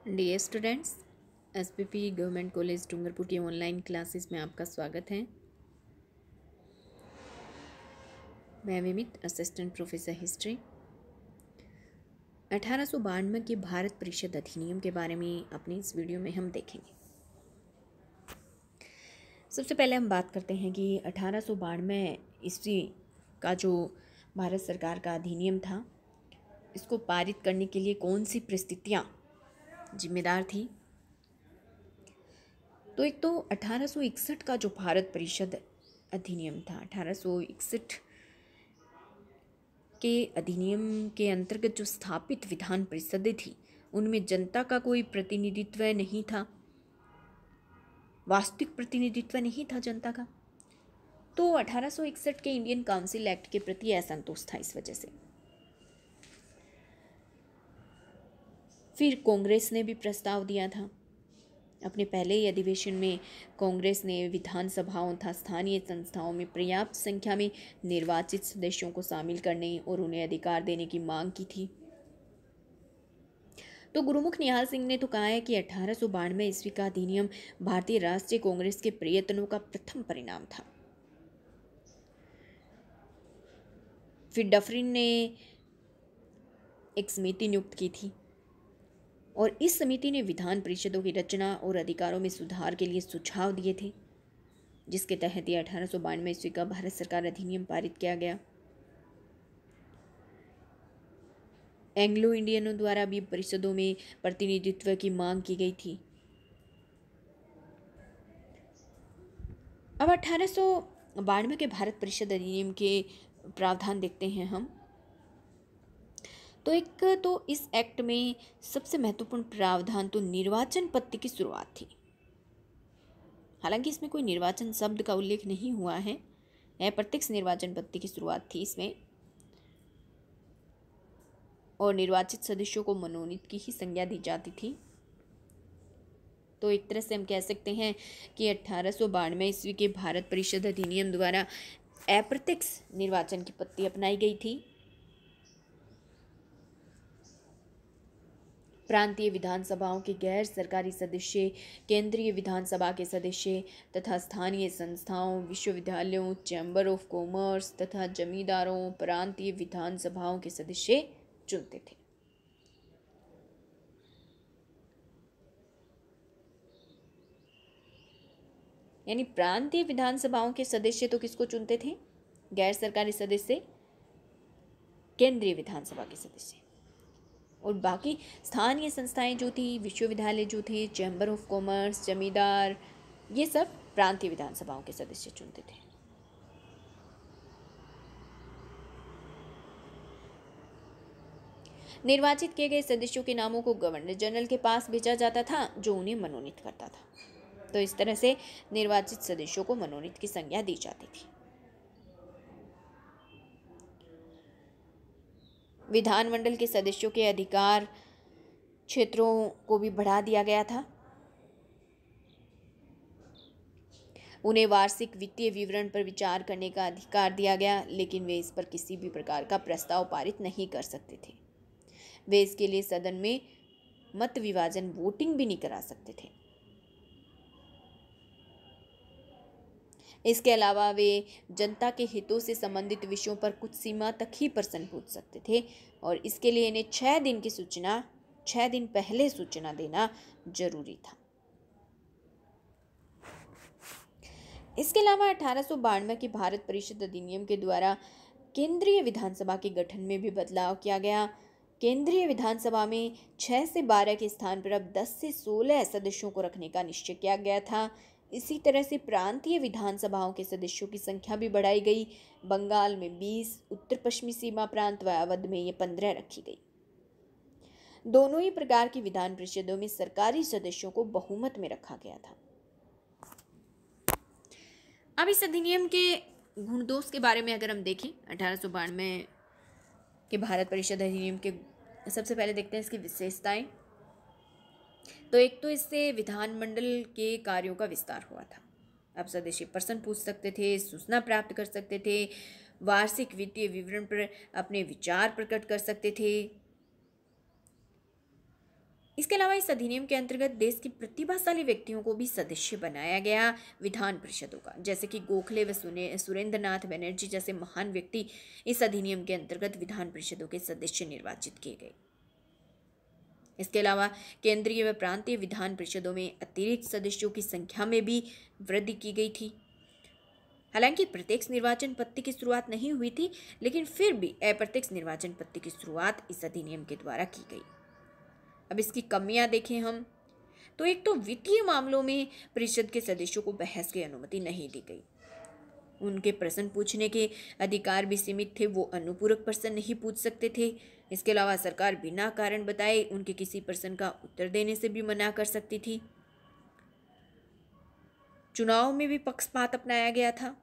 Dear students, SPP government college Dungarpur की online classes में आपका स्वागत है। मैं विमित, असिस्टेंट प्रोफेसर हिस्ट्री। 1892 के भारत परिषद अधिनियम के बारे में अपनी इस वीडियो में हम देखेंगे। सबसे पहले हम बात करते हैं कि 1892 ईस्वी का जो भारत सरकार का अधिनियम था, इसको पारित करने के लिए कौन सी परिस्थितियाँ जिम्मेदार थी। तो एक तो 1861 का जो भारत परिषद अधिनियम था, 1861 के अधिनियम के अंतर्गत जो स्थापित विधान परिषदें थी, उनमें जनता का कोई प्रतिनिधित्व नहीं था, वास्तविक प्रतिनिधित्व नहीं था जनता का। तो 1861 के इंडियन काउंसिल एक्ट के प्रति असंतोष था इस वजह से। फिर कांग्रेस ने भी प्रस्ताव दिया था। अपने पहले ही अधिवेशन में कांग्रेस ने विधानसभाओं तथा स्थानीय संस्थाओं में पर्याप्त संख्या में निर्वाचित सदस्यों को शामिल करने और उन्हें अधिकार देने की मांग की थी। तो गुरुमुख निहाल सिंह ने तो कहा है कि 1892 ईस्वी का अधिनियम भारतीय राष्ट्रीय कांग्रेस के प्रयत्नों का प्रथम परिणाम था। फिर डफरिन ने एक समिति नियुक्त की थी और इस समिति ने विधान परिषदों की रचना और अधिकारों में सुधार के लिए सुझाव दिए थे, जिसके तहत यह 1892 ईस्वी का भारत सरकार अधिनियम पारित किया गया। एंग्लो इंडियनों द्वारा भी परिषदों में प्रतिनिधित्व की मांग की गई थी। अब 1892 के भारत परिषद अधिनियम के प्रावधान देखते हैं हम। तो एक तो इस एक्ट में सबसे महत्वपूर्ण प्रावधान तो निर्वाचन पद्धति की शुरुआत थी। हालांकि इसमें कोई निर्वाचन शब्द का उल्लेख नहीं हुआ है, अप्रत्यक्ष निर्वाचन पद्धति की शुरुआत थी इसमें, और निर्वाचित सदस्यों को मनोनीत की ही संज्ञा दी जाती थी। तो एक तरह से हम कह सकते हैं कि 1892 ईस्वी के भारत परिषद अधिनियम द्वारा अप्रत्यक्ष निर्वाचन की पद्धति अपनाई गई थी। प्रांतीय विधानसभाओं के गैर सरकारी सदस्य, केंद्रीय विधानसभा के सदस्य तथा स्थानीय संस्थाओं, विश्वविद्यालयों, चैम्बर ऑफ कॉमर्स तथा जमींदारों प्रांतीय विधानसभाओं के सदस्य चुनते थे। यानी प्रांतीय विधानसभाओं के सदस्य तो किसको चुनते थे? गैर सरकारी सदस्य, केंद्रीय विधानसभा के सदस्य, और बाकी स्थानीय संस्थाएं जो थी, विश्वविद्यालय जो थे, चैम्बर ऑफ कॉमर्स, जमींदार, ये सब प्रांतीय विधानसभाओं के सदस्य चुनते थे। निर्वाचित किए गए सदस्यों के नामों को गवर्नर जनरल के पास भेजा जाता था, जो उन्हें मनोनीत करता था। तो इस तरह से निर्वाचित सदस्यों को मनोनीत की संज्ञा दी जाती थी। विधानमंडल के सदस्यों के अधिकार क्षेत्रों को भी बढ़ा दिया गया था। उन्हें वार्षिक वित्तीय विवरण पर विचार करने का अधिकार दिया गया, लेकिन वे इस पर किसी भी प्रकार का प्रस्ताव पारित नहीं कर सकते थे। वे इसके लिए सदन में मत विभाजन वोटिंग भी नहीं करा सकते थे। इसके अलावा वे जनता के हितों से संबंधित विषयों पर कुछ सीमा तक ही प्रश्न पूछ सकते थे, और इसके लिए इन्हें 6 दिन पहले सूचना देना जरूरी था। इसके अलावा 1892 के भारत परिषद अधिनियम के द्वारा केंद्रीय विधानसभा के गठन में भी बदलाव किया गया। केंद्रीय विधानसभा में 6 से 12 के स्थान पर अब 10 से 16 सदस्यों को रखने का निश्चय किया गया था। इसी तरह से प्रांतीय विधानसभाओं के सदस्यों की संख्या भी बढ़ाई गई। बंगाल में 20, उत्तर पश्चिमी सीमा प्रांत व अवध में ये 15 रखी गई। दोनों ही प्रकार की विधान परिषदों में सरकारी सदस्यों को बहुमत में रखा गया था। अब इस अधिनियम के गुण दोष के बारे में अगर हम देखें, 1892 के भारत परिषद अधिनियम के सबसे पहले देखते हैं इसकी विशेषताएं। तो एक तो इससे विधानमंडल के कार्यों का विस्तार हुआ था। अब सदस्य प्रश्न पूछ सकते थे, सूचना प्राप्त कर सकते थे, वार्षिक वित्तीय विवरण पर अपने विचार प्रकट कर सकते थे, इसके अलावा इस अधिनियम के अंतर्गत देश के प्रतिभाशाली व्यक्तियों को भी सदस्य बनाया गया विधान परिषदों का, जैसे कि गोखले व सुरेंद्र नाथ बनर्जी जैसे महान व्यक्ति इस अधिनियम के अंतर्गत विधान परिषदों के सदस्य निर्वाचित किए गए। इसके अलावा केंद्रीय व प्रांतीय विधान परिषदों में अतिरिक्त सदस्यों की संख्या में भी वृद्धि की गई थी। हालांकि प्रत्यक्ष निर्वाचन पद्धति की शुरुआत नहीं हुई थी, लेकिन फिर भी अप्रत्यक्ष निर्वाचन पद्धति की शुरुआत इस अधिनियम के द्वारा की गई। अब इसकी कमियां देखें हम, तो एक तो वित्तीय मामलों में परिषद के सदस्यों को बहस की अनुमति नहीं दी गई। उनके प्रश्न पूछने के अधिकार भी सीमित थे, वो अनुपूरक प्रश्न नहीं पूछ सकते थे। इसके अलावा सरकार बिना कारण बताए उनके किसी प्रश्न का उत्तर देने से भी मना कर सकती थी। चुनाव में भी पक्षपात अपनाया गया था।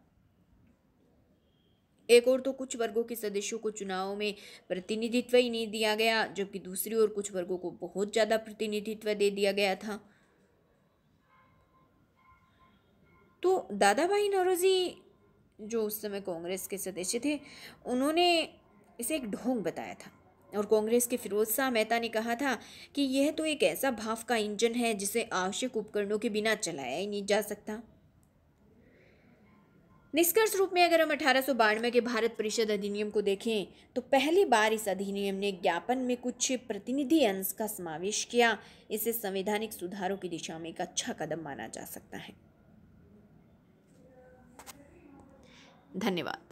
एक और तो कुछ वर्गों के सदस्यों को चुनाव में प्रतिनिधित्व ही नहीं दिया गया, जबकि दूसरी ओर कुछ वर्गों को बहुत ज्यादा प्रतिनिधित्व दे दिया गया था। तो दादा भाई नौरोजी जो उस समय कांग्रेस के सदस्य थे, उन्होंने इसे एक ढोंग बताया था, और कांग्रेस के फिरोज शाह मेहता ने कहा था कि यह तो एक ऐसा भाप का इंजन है जिसे आवश्यक उपकरणों के बिना चलाया ही नहीं जा सकता। निष्कर्ष रूप में अगर हम 1892 के भारत परिषद अधिनियम को देखें, तो पहली बार इस अधिनियम ने ज्ञापन में कुछ प्रतिनिधि अंश का समावेश किया। इसे संवैधानिक सुधारों की दिशा में एक अच्छा कदम माना जा सकता है। धन्यवाद।